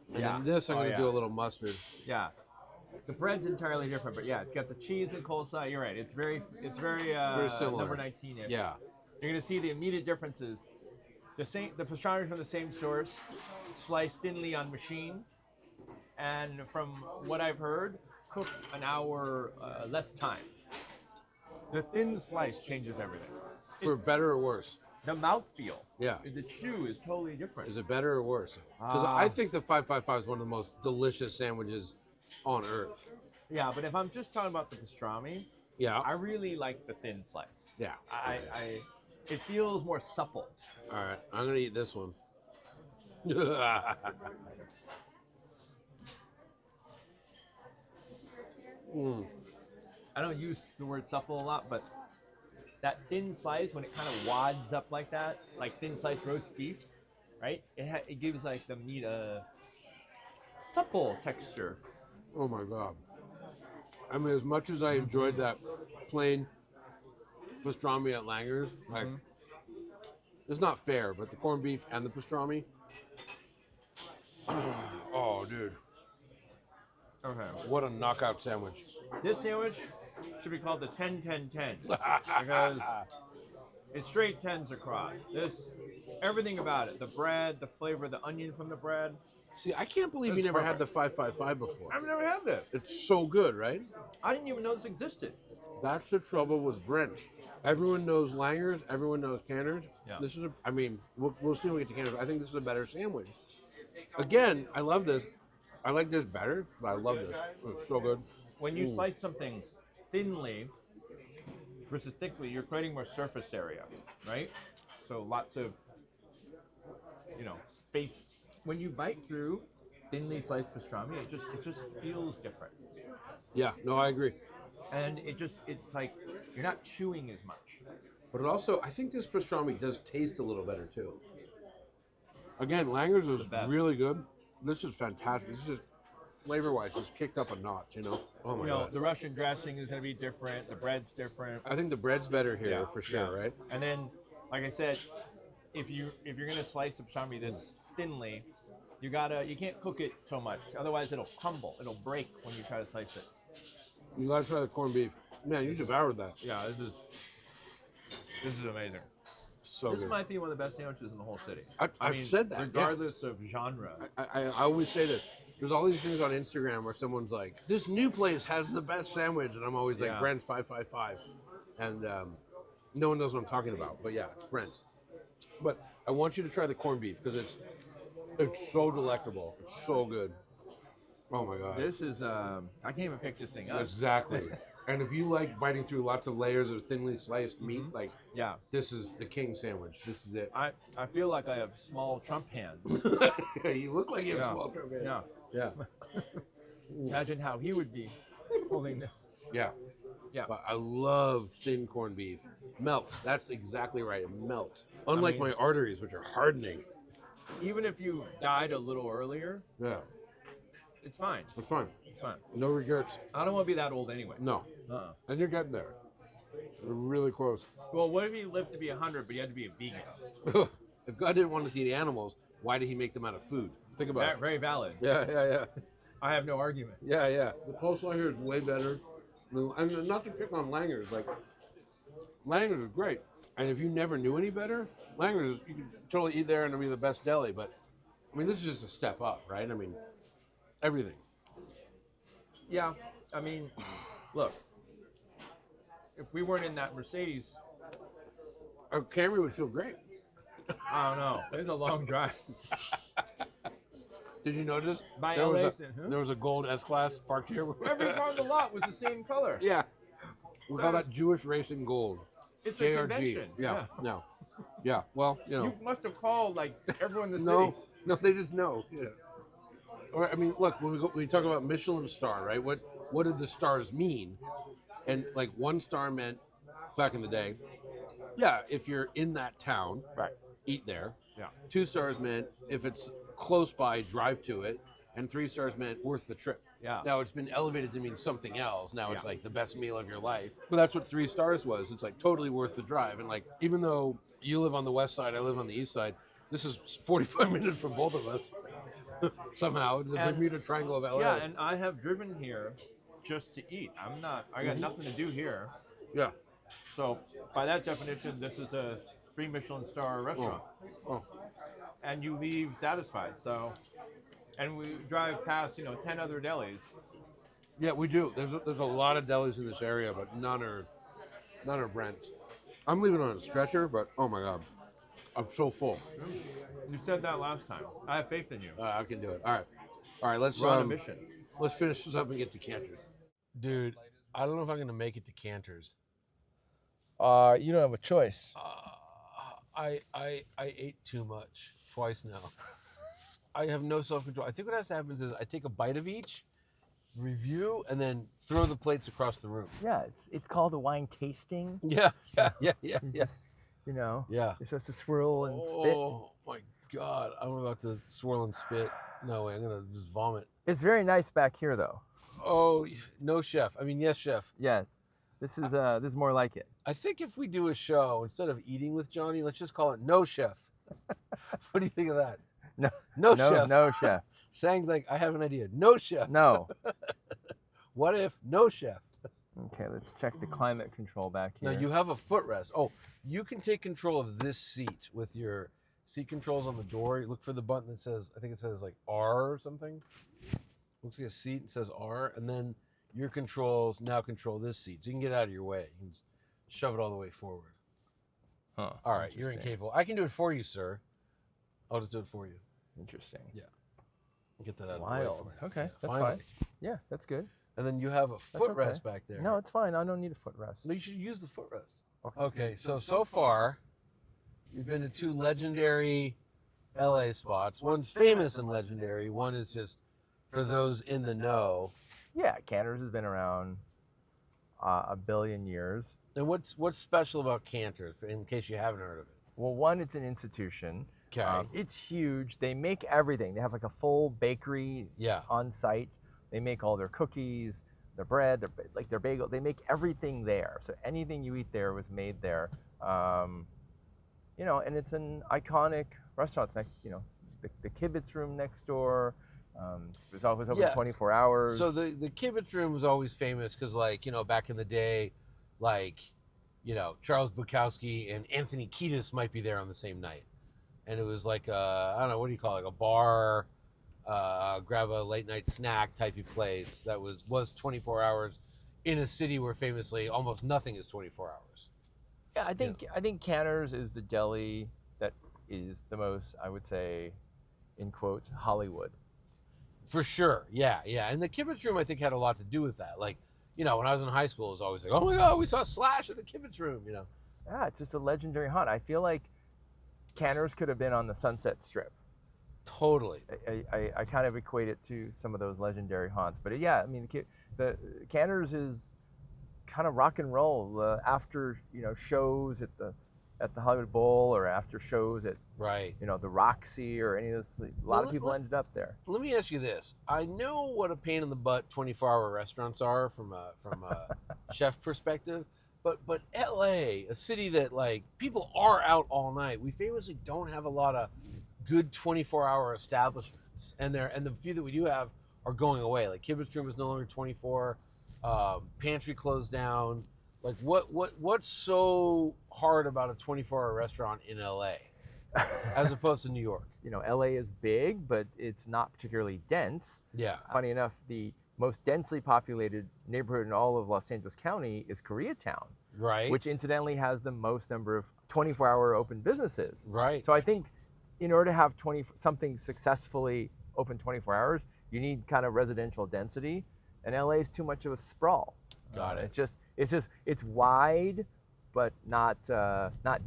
And Yeah. then this, I'm Oh, going to do yeah. a little mustard. Yeah. The bread's entirely different, but yeah, it's got the cheese and coleslaw. You're right. It's very Very similar. number 19-ish. Yeah. You're gonna see the immediate differences. The pastrami from the same source, sliced thinly on machine, and from what I've heard, cooked an hour less time. The thin slice changes everything. For better or worse? The mouthfeel, Yeah. the chew is totally different. Is it better or worse? Because I think the 555 is one of the most delicious sandwiches on earth. Yeah, but if I'm just talking about the pastrami, Yeah. I really like the thin slice. Yeah. It feels more supple. All right. I'm going to eat this one. I don't use the word supple a lot, but that thin slice, when it kind of wads up like that, like thin sliced roast beef, right? It gives like the meat a supple texture. Oh my God. I mean, as much as I enjoyed that plain pastrami at Langer's, like, it's not fair, but the corned beef and the pastrami. Oh, dude. Okay. What a knockout sandwich. This sandwich should be called the 10-10-10 because it's straight tens across. Everything about it, the bread, the flavor, the onion from the bread. See, I can't believe you never had the 555 before. I've never had this. It's so good, right? I didn't even know this existed. That's the trouble with Brent. Everyone knows Langer's, everyone knows Canter's. Yeah. This is we'll see when we get to Canter's. I think this is a better sandwich. Again, I love this. I like this better, but I love this. It's so good. When you slice something thinly versus thickly, you're creating more surface area, right? So lots of, space. When you bite through thinly sliced pastrami, it just feels different. Yeah, no, I agree. And it's like you're not chewing as much. But it also, I think this pastrami does taste a little better too. Again, Langer's is really good. This is fantastic. This is just flavor-wise, just kicked up a notch, Oh my God. The Russian dressing is going to be different. The bread's different. I think the bread's better here for sure, right? And then, like I said, if you're going to slice the pastrami this thinly, you can't cook it so much. Otherwise, it'll crumble. It'll break when you try to slice it. You gotta try the corned beef. Man, you devoured that. Yeah, this is amazing. So This good. might be one of the best sandwiches in the whole city. I've said that, regardless of genre. I always say this. There's all these things on Instagram where someone's like, this new place has the best sandwich. And I'm always like, Brent's 555. And no one knows what I'm talking about. But yeah, it's Brent's. But I want you to try the corned beef because it's so delectable. It's so good. Oh my God. This is, I can't even pick this thing up. Exactly. And if you like biting through lots of layers of thinly sliced meat, this is the king sandwich. This is it. I feel like I have small Trump hands. You look like you have small Trump hands. Yeah. Imagine how he would be holding this. Yeah. Yeah. But I love thin corned beef. Melts. That's exactly right. It melts. Unlike my arteries, which are hardening. Even if you died a little earlier, it's fine. It's fine. It's fine. No regrets. I don't want to be that old anyway. No. And you're getting there. You're really close. Well, what if he lived to be 100, but he had to be a vegan? If God didn't want us to eat animals, why did he make them out of food? Think about it. Very valid. Yeah. I have no argument. Yeah. The coleslaw here is way better. And not to pick on Langer's. Langer's is great. And if you never knew any better, Langer's, you can totally eat there and it'll be the best deli. But, this is just a step up, right? Everything. Yeah. Look, if we weren't in that Mercedes, Our Camry would feel great. I don't know. It's a long drive. Did you notice? By There LA, was a gold S-Class parked here. Every car on the lot was the same color. Yeah. We call that Jewish Racing Gold. It's a JRG. convention. Yeah. No. Yeah. Well, You must have called everyone in the No. city. No, they just know. Yeah. Or look, when we talk about Michelin star, right? What did the stars mean? And 1 star meant back in the day, if you're in that town, eat there. Yeah. 2 stars meant if it's close by, drive to it. And 3 stars meant worth the trip. Yeah. Now it's been elevated to mean something else. Now it's the best meal of your life. But that's what 3 stars was. It's totally worth the drive. And even though you live on the west side, I live on the east side, this is 45 minutes from both of us. Somehow, the Bermuda Triangle of LA. Yeah, and I have driven here just to eat. I got nothing to do here. Yeah. So by that definition, this is a 3 Michelin star restaurant, Oh. and you leave satisfied. So, and we drive past 10 other delis. Yeah, we do. There's a lot of delis in this area, but none are Brent's. I'm leaving on a stretcher, but oh my god, I'm so full. You said that last time. I have faith in you. I can do it. All right. Let's We're on a mission. let's finish this up and get to Canters. Dude, I don't know if I'm gonna make it to Canters. You don't have a choice. I ate too much twice now. I have no self-control. I think what has to happen is I take a bite of each, review, and then throw the plates across the room. Yeah, it's called a wine tasting. Yeah. Just, Yeah. you're supposed to swirl and spit. Oh my god, I'm about to swirl and spit. No way, I'm gonna just vomit. It's very nice back here, though. Oh no, chef. I mean, yes, chef. Yes, this is more like it. I think if we do a show instead of Eating with Jonny, let's just call it No Chef. What do you think of that? No chef. No chef. Sang's like, I have an idea. No chef. No. What if no chef? Okay, let's check the climate control back here. Now you have a footrest. Oh, you can take control of this seat with your seat controls on the door. You look for the button that says, I think it says like R or something. Looks like a seat and says R, and then your controls now control this seat. So you can get out of your way. You can just shove it all the way forward. Huh, all right, you're incapable. I can do it for you, sir. I'll just do it for you. Interesting. Yeah. Get that out Wild. of the way for me. Okay, Yeah, that's finally. fine. Yeah, that's good. And then you have a footrest back there. No, it's fine. I don't need a footrest. No, you should use the footrest. Okay, so far, you've been to 2 legendary LA spots. One's famous and legendary. One is just for those in the know. Yeah, Canter's has been around a billion years. And what's special about Canter, in case you haven't heard of it? Well, one, it's an institution. Okay. It's huge. They make everything. They have like a full bakery on site. They make all their cookies, their bread, their bagel. They make everything there. So anything you eat there was made there. And it's an iconic restaurant. It's next, the Kibitz room next door. It's always open 24 hours. So the Kibitz room was always famous because, back in the day, Charles Bukowski and Anthony Kiedis might be there on the same night. And it was like I don't know, what do you call it, like a bar, grab a late night snack type of place that was 24 hours in a city where famously almost nothing is 24 hours. Yeah, I think Canter's is the deli that is the most, I would say, in quotes, Hollywood. For sure, yeah. And the Kibitz room, I think, had a lot to do with that. When I was in high school, it was always like, oh my God, we saw Slash at the Kibitz room, Yeah, it's just a legendary haunt. I feel like Canter's could have been on the Sunset Strip. Totally. I kind of equate it to some of those legendary haunts. But yeah, I mean, the Canter's is kind of rock and roll. After shows at the Hollywood Bowl or after shows at the Roxy or any of those, a lot of people ended up there. Let me ask you this: I know what a pain in the butt 24-hour restaurants are from a chef perspective. But LA, a city that people are out all night, we famously don't have a lot of good 24-hour establishments, and the few that we do have are going away. Like Kibitz Room is no longer 24. Pantry closed down. What's so hard about a 24-hour restaurant in LA as opposed to New York? LA is big, but it's not particularly dense. Yeah. Funny enough, the most densely populated neighborhood in all of Los Angeles County is Koreatown, right? Which incidentally has the most number of 24-hour open businesses. Right. So I think in order to have something successfully open 24 hours, you need kind of residential density, and LA is too much of a sprawl. Got it. It's wide, but not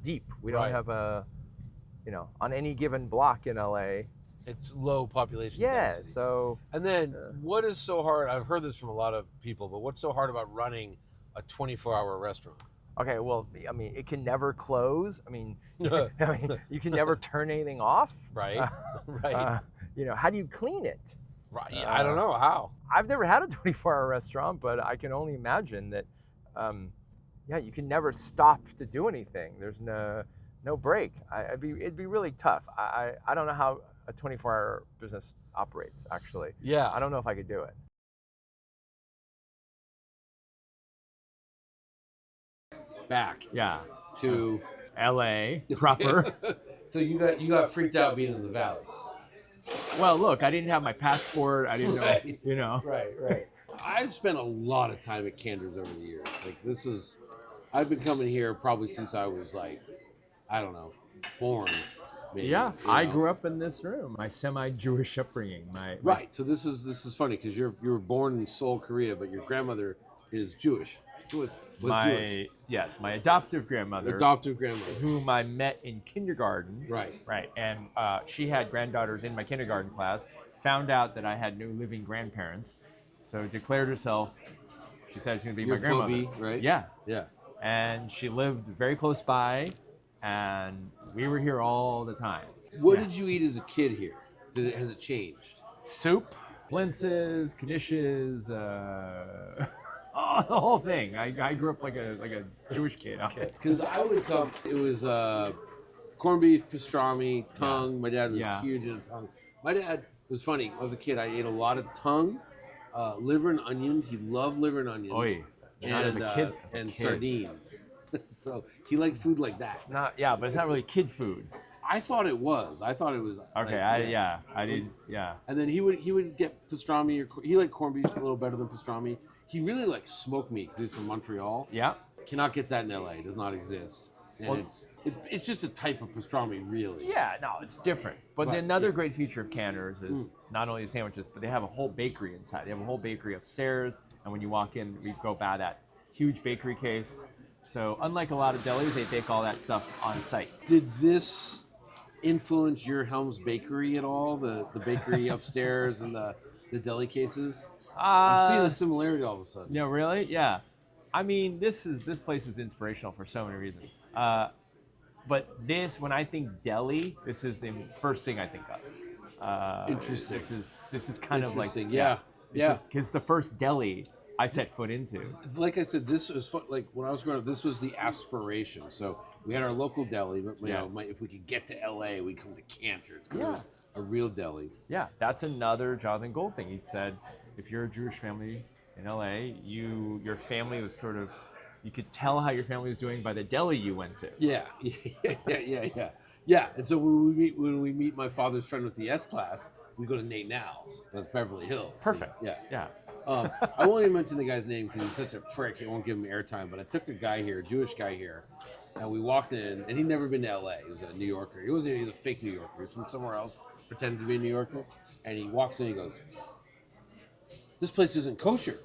deep. We don't have on any given block in LA. It's low population density. Yeah, so... And then what is so hard, I've heard this from a lot of people, but what's so hard about running a 24-hour restaurant? Okay, well, I mean, it can never close. I mean, you can never turn anything off. Right, right. How do you clean it? Right, I don't know, how? I've never had a 24-hour restaurant, but I can only imagine that, you can never stop to do anything. There's no break. It'd be really tough. I don't know how a 24-hour business operates, actually. Yeah. I don't know if I could do it. Back. Yeah. To LA proper. So you got freaked out being in the valley. Well, look, I didn't have my passport. I didn't know, Right. you know. Right. I've spent a lot of time at Canter's over the years. I've been coming here probably since I was like, I don't know, born. Maybe, Yeah, you I know? grew up in this room. My semi-Jewish upbringing. Right. So this is funny because you were born in Seoul, Korea, but your grandmother is Jewish. Was Jewish. Yes, my adoptive grandmother. Adoptive grandmother. Whom I met in kindergarten. Right. Right. And she had granddaughters in my kindergarten class. Found out that I had no living grandparents, so declared herself. She said she's gonna be Your my grandmother. Bobby, right? Yeah. Yeah. And she lived very close by, and we were here all the time. What did you eat as a kid here? Has it changed? Soup, blintzes, knishes, oh, the whole thing. I grew up like a Jewish kid. Because I would come. It was corned beef, pastrami, tongue. My dad was huge into tongue. My dad was funny. When I was a kid, I ate a lot of tongue, liver and onions. He loved liver and onions. Oy. Not as a kid. And sardines. So he liked food like that. It's not, but it's not really kid food. I thought it was. Okay, I did. And then he would get pastrami, or he liked corned beef a little better than pastrami. He really liked smoked meat because he's from Montreal. Yeah. Cannot get that in LA. It does not exist. And Well, it's just a type of pastrami, really. Yeah, no, it's different. But Right, another great feature of Canter's is not only the sandwiches, but they have a whole bakery inside. They have a whole bakery upstairs, and when you walk in, we go by that huge bakery case. So unlike a lot of delis, they bake all that stuff on site. Did this influence your Helms Bakery at all? The bakery upstairs and the deli cases? I'm seeing a similarity all of a sudden. No, really? Yeah. I mean, this place is inspirational for so many reasons. But when I think deli, this is the first thing I think of. Interesting. This is kind of like Yeah. Because the first deli I set foot into. Like I said, this was like when I was growing up. This was the aspiration. So we had our local deli, but if we could get to LA, we'd come to Canter. It's a real deli. Yeah, that's another Jonathan Gold thing. He said, if you're a Jewish family in LA, your family was sort of, you could tell how your family was doing by the deli you went to. Yeah. And so when we meet my father's friend with the S class, we go to Nate Now's. That's Beverly Hills. Perfect. Yeah. I won't even mention the guy's name because he's such a prick. I won't give him airtime. But I took a guy here, a Jewish guy here, and we walked in, and he'd never been to LA. He was a New Yorker. He was a fake New Yorker. He was from somewhere else, pretended to be a New Yorker. And he walks in, and he goes, "This place isn't kosher."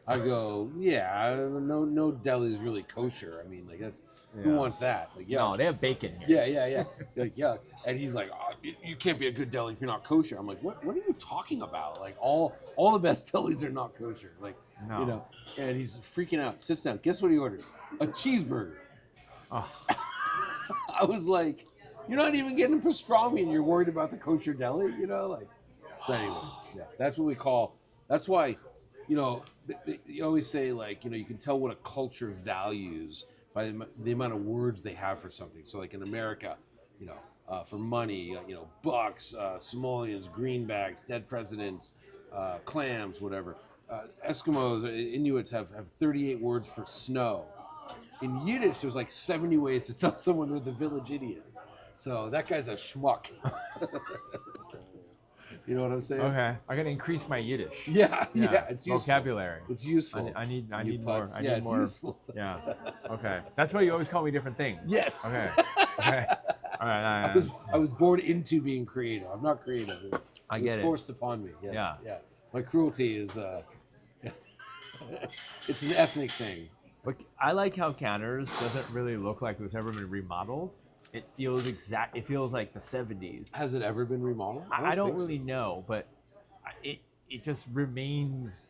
I go, no deli is really kosher. I mean, like who wants that? Like, No, they have bacon here. Yeah. Like, yeah. And he's like, oh, you can't be a good deli if you're not kosher. I'm like, what are you talking about? Like all the best delis are not kosher. Like, No. you know. And he's freaking out. Sits down. Guess what he orders? A cheeseburger. Oh. I was like, you're not even getting pastrami and you're worried about the kosher deli, you know? Like, so anyway, that's what we call. That's why, you know, you always say, like, you know, you can tell what a culture values by the amount of words they have for something. So, like in America, you know, for money, you know, bucks, simoleons, greenbacks, dead presidents, clams, whatever. Eskimos, Inuits have 38 words for snow. In Yiddish, there's like 70 ways to tell someone they're the village idiot. So that guy's a schmuck. You know what I'm saying? Okay, I gotta increase my Yiddish. Yeah, it's useful. Vocabulary. It's useful. I need more. Putz. I Yeah, need it's more. useful. Yeah. Okay. That's why you always call me different things. Yes. Okay. All right. I was born into being creative. I'm not creative. I It get was it. forced upon me. Yes. Yeah. My cruelty is it's an ethnic thing. But I like how Canter's doesn't really look like it's ever been remodeled. It feels It feels like the 70s. Has it ever been remodeled? I don't think so. really know, but it just remains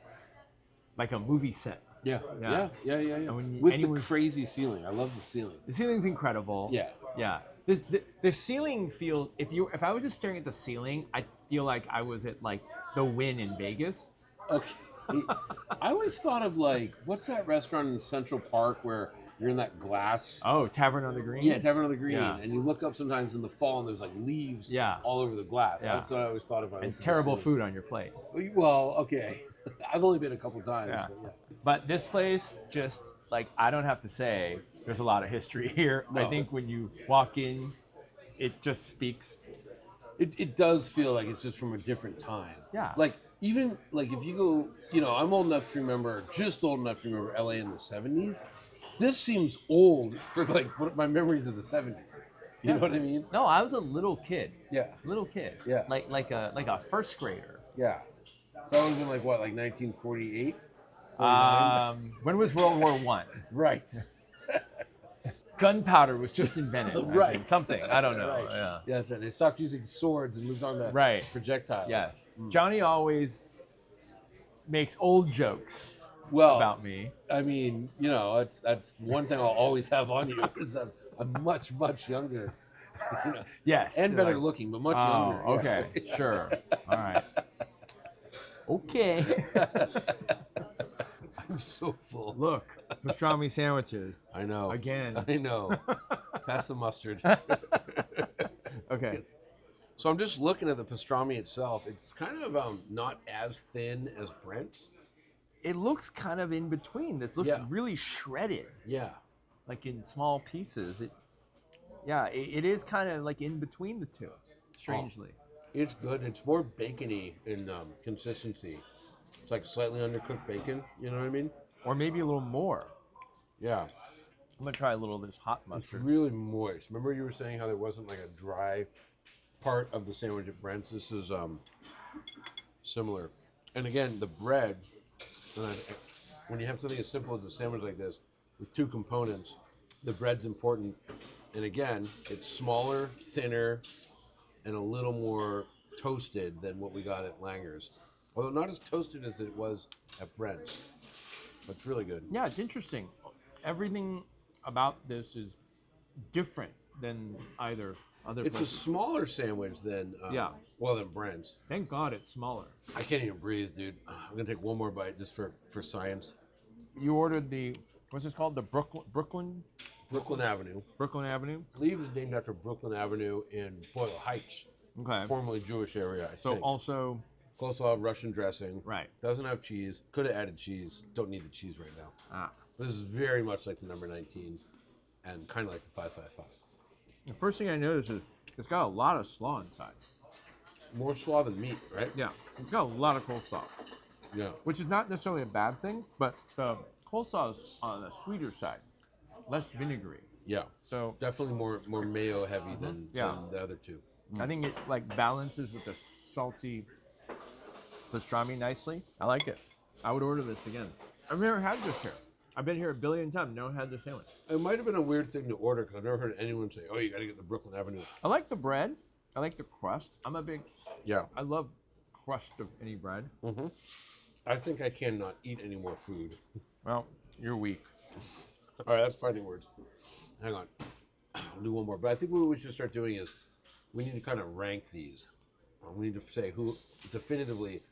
like a movie set. Yeah. when With anyone- the crazy ceiling. I love the ceiling. The ceiling's incredible. Yeah. Yeah. The ceiling feels. If I was just staring at the ceiling, I feel like I was at like the Wynn in Vegas. Okay. I always thought of like, what's that restaurant in Central Park where you're in that glass? Oh, Tavern on the Green. Yeah, Tavern on the Green. Yeah. And you look up sometimes in the fall and there's like leaves Yeah. all over the glass. Yeah. That's what I always thought about. And terrible food on your plate. Well, okay. I've only been a couple times. Yeah. But But this place, just like I don't have to say, there's a lot of history here. I Oh. think when you walk in, it just speaks. It does feel like it's just from a different time. Yeah. Like even like if you go, I'm old enough to remember, just old enough to remember LA in the 70s. This seems old for like what my memories of the 70s. You know what I mean? No, I was a little kid. Yeah. Little kid. Yeah. Like a first grader. Yeah. So that would have been like what, like 1948? When was World War One? Right. Gunpowder was just invented. I Right. think. Something. I don't know. Right. Yeah. Yeah, that's right. They stopped using swords and moved on to Right. projectiles. Yes. Johnny always makes old jokes Well, about me. I mean, that's one thing I'll always have on you is I'm much, much younger. Yes. And better like- looking, but much Oh, younger. yeah. okay. Sure. All right. Okay. I'm so full. Look, pastrami sandwiches. I know. Again. I know. Pass the mustard. Okay. So I'm just looking at the pastrami itself. It's kind of not as thin as Brent's. It looks kind of in between. This looks Yeah. really shredded, Yeah. like in small pieces. It is kind of like in between the two, strangely. It's good. It's more bacony in consistency. It's like slightly undercooked bacon. You know what I mean? Or maybe a little more. Yeah. I'm gonna try a little of this hot It's mustard. really moist. Remember you were saying how there wasn't like a dry part of the sandwich at Brent's? This is similar. And again, the bread, when you have something as simple as a sandwich like this with two components, the bread's important. And again, it's smaller, thinner, and a little more toasted than what we got at Langer's. Although not as toasted as it was at Brent's. But it's really good. Yeah, it's interesting. Everything about this is different than either other It's a places. smaller sandwich than than Brent's. Thank God it's smaller. I can't even breathe, dude. I'm gonna take one more bite just for science. You ordered what's this called? The Brooklyn Avenue. Avenue? I believe it's named after Brooklyn Avenue in Boyle Heights, Okay. formerly Jewish area, I So think. also, Coleslaw, Russian dressing. right. Doesn't have cheese. Could have added cheese. Don't need the cheese right now. Ah. This is very much like the number 19 and kind of like the 555. The first thing I noticed is it's got a lot of slaw inside. More slaw than meat, right? Yeah, it's got a lot of coleslaw, Yeah. which is not necessarily a bad thing, but the coleslaw is on the sweeter side, less vinegary. Yeah. So Definitely more mayo heavy than Yeah. the other two. I think it like balances with the salty pastrami nicely. I like it. I would order this again. I've never had this here. I've been here a billion times, never had this sandwich. It might have been a weird thing to order because I've never heard anyone say, "Oh, you got to get the Brooklyn Avenue." I like the bread. I like the crust. Yeah. I love crust of any bread. I think I cannot eat any more food. Well, you're weak. All right, that's fighting words. Hang on. I'll do one more. But I think what we should start doing is we need to kind of rank these. We need to say who definitively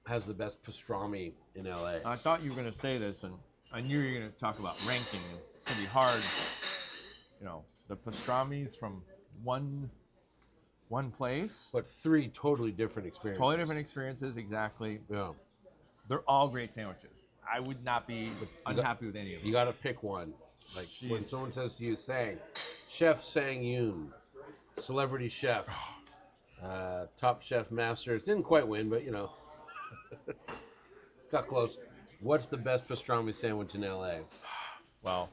has the best pastrami in LA. I thought you were going to say this, and I knew you were going to talk about ranking. It's going to be hard. The pastramis from one place. But three totally different experiences. Totally different experiences, exactly. Yeah. They're all great sandwiches. I would not be unhappy with any of them. You got to pick one. Like when Jeez. someone says to you, Chef Sang Yoon, celebrity chef, Top Chef Masters, didn't quite win, but got close. What's the best pastrami sandwich in LA? Well,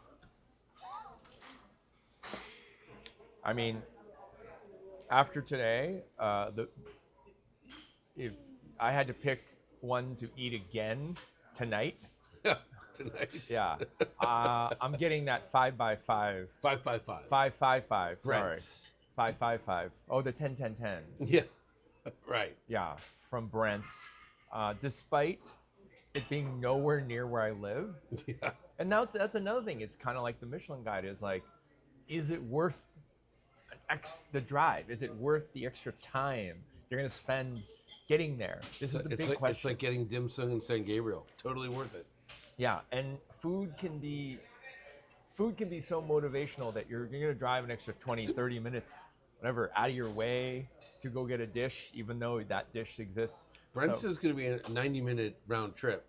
I mean, after today, if I had to pick one to eat again tonight, Tonight. yeah, I'm getting that 5x5. 555. 555. Brent's. Sorry. 555. Oh, the 10-10-10. Yeah. Right. Yeah, from Brent's. Despite it being nowhere near where I live. Yeah. And now that's another thing. It's kind of like the Michelin Guide is like, is it worth the drive? Is it worth the extra time you're going to spend getting there? This is a big question. It's like getting dim sum in San Gabriel. Totally worth it. Yeah, and food can be so motivational that you're going to drive an extra 20, 30 minutes, whatever, out of your way to go get a dish, even though that dish exists. Brent's So- is going to be a 90-minute round trip.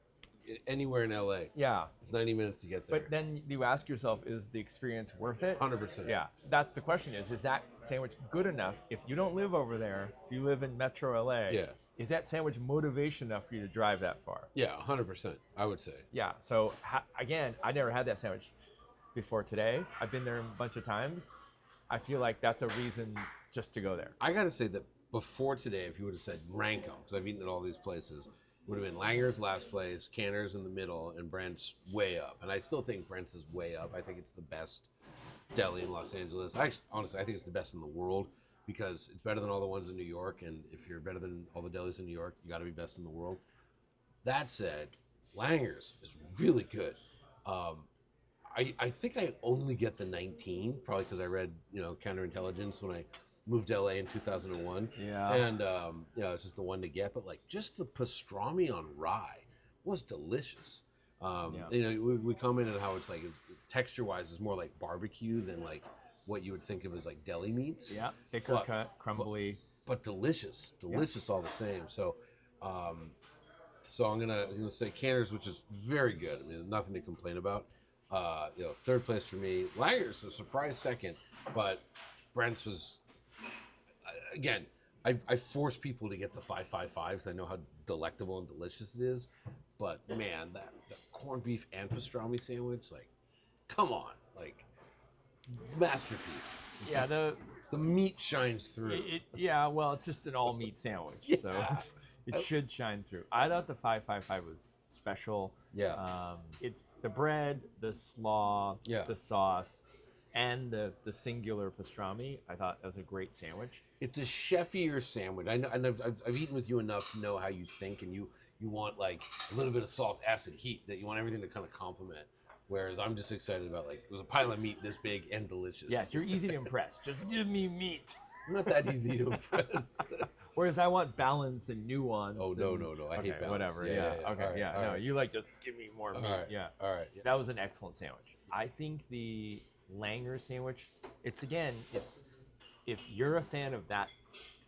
anywhere in LA. Yeah. It's 90 minutes to get there. But then you ask yourself, is the experience worth it? 100%. Yeah. That's the question is that sandwich good enough? If you don't live over there, if you live in Metro LA, Yeah. is that sandwich motivation enough for you to drive that far? Yeah, 100%, I would say. Yeah. So again, I never had that sandwich before today. I've been there a bunch of times. I feel like that's a reason just to go there. I got to say that before today, if you would have said rank them, because I've eaten at all these places, would have been Langer's last place, Canter's in the middle, and Brent's way up. And I still think Brent's is way up. I think it's the best deli in Los Angeles. Honestly, I think it's the best in the world because it's better than all the ones in New York. And if you're better than all the delis in New York, you got to be best in the world. That said, Langer's is really good. I think I only get the 19, probably because I read, Counterintelligence when I moved to LA in 2001. Yeah. And, it's just the one to get. But, just the pastrami on rye was delicious. We commented how it's texture-wise is more like barbecue than, what you would think of as, deli meats. Yeah. Thicker cut, crumbly. But delicious. Delicious all the same. So, I'm gonna say Canter's, which is very good. I mean, nothing to complain about. Third place for me. Langer's a surprise second, but Brent's was again. I force people to get the 555 because I know how delectable and delicious it is. But man, the corned beef and pastrami sandwich, come on, masterpiece. Yeah, the meat shines through. It's just an all meat sandwich, so it should shine through. I thought the 555 was special. Yeah. It's the bread, the slaw, Yeah. the sauce, and the singular pastrami. I thought that was a great sandwich. It's a chefier sandwich. I know, and I've eaten with you enough to know how you think, and you want a little bit of salt, acid, heat. That you want everything to kind of complement. Whereas I'm just excited about it was a pile of meat this big and delicious. Yes, you're easy to impress. Just give me meat. I'm not that easy to impress. Whereas I want balance and nuance. Oh, no. I hate balance. Whatever. Yeah. Okay. All right, all right. You just give me more meat. right. Yeah. All right. Yeah. That was an excellent sandwich. I think the Langer sandwich, it's if you're a fan of that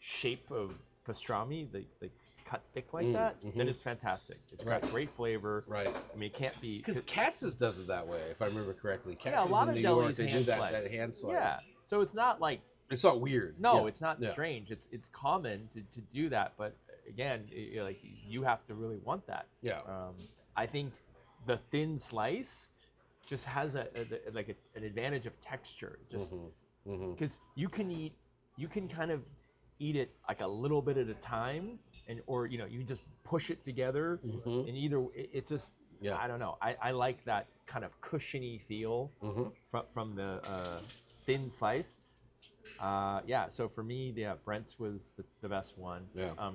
shape of pastrami, the cut thick like that, then it's fantastic. It's got great flavor. Right. I mean, it can't be Because Katz's does it that way, if I remember correctly. Katz's a lot in of New York, delis they do hand that slice. hand slice. Yeah. So it's not like It's not weird. no, Yeah. it's not Yeah. strange. It's common to do that, but again, you have to really want that. Yeah. I think the thin slice just has an advantage of texture, just because you can kind of eat it a little bit at a time, or you can just push it together, and it's just I don't know. I like that kind of cushiony feel from the thin slice. So for me, Brent's was the best one. Yeah.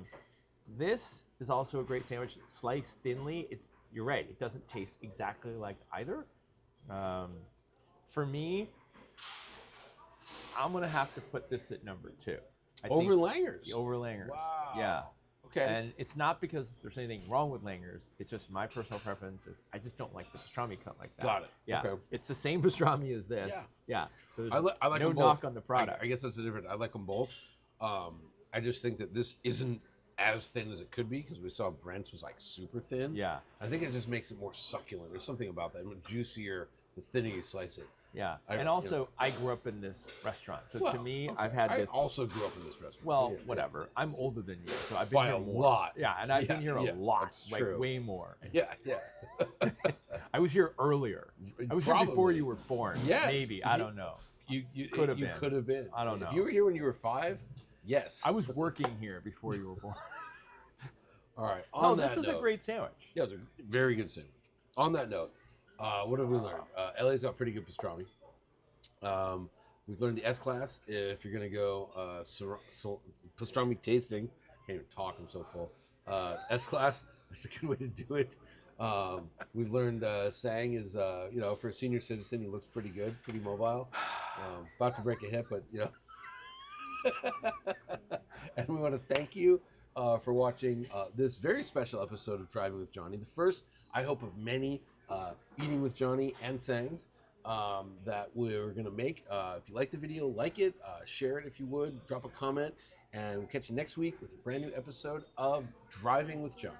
This is also a great sandwich, sliced thinly. You're right, it doesn't taste exactly like either. For me, I'm gonna have to put this at number 2. Over Langer's. Over Langer's. Wow. Yeah. Okay. And it's not because there's anything wrong with Langer's. It's just my personal preference is I just don't like the pastrami cut like that. Got it. Yeah. Okay. It's the same pastrami as this. Yeah. So there's I like no them knock both. on the product. I guess that's the difference. I like them both. I just think that this isn't as thin as it could be because we saw Brent's was super thin. Yeah. I think it just makes it more succulent. There's something about that. Juicier the thinner you slice it. Yeah. And also, I grew up in this restaurant. So to me, I've had this. I also grew up in this restaurant. Well, Yeah, whatever. I'm older than you, so I've been By here a more. lot. Yeah, and I've been here a lot, that's true. way more. Yeah. I was here earlier. I was here before Probably. you were born. Yes. Maybe. I don't know. You Could have you been. could have been. I don't know. If you were here when you were 5, yes. I was working here before you were born. All right. No, On this that is a note- great sandwich. Yeah, it's a very good sandwich. On that note, what have we learned? LA's got pretty good pastrami. We've learned the S class. If you're gonna go pastrami tasting, can't even talk. I'm so full. S class. That's a good way to do it. We've learned Sang is for a senior citizen, he looks pretty good, pretty mobile. About to break a hip, but And we want to thank you for watching this very special episode of Driving with Jonny. The first, I hope, of many eating with Jonny and Sangs that we're going to make. If you like the video, like it, share it if you would, drop a comment, and we'll catch you next week with a brand new episode of Driving with Jonny.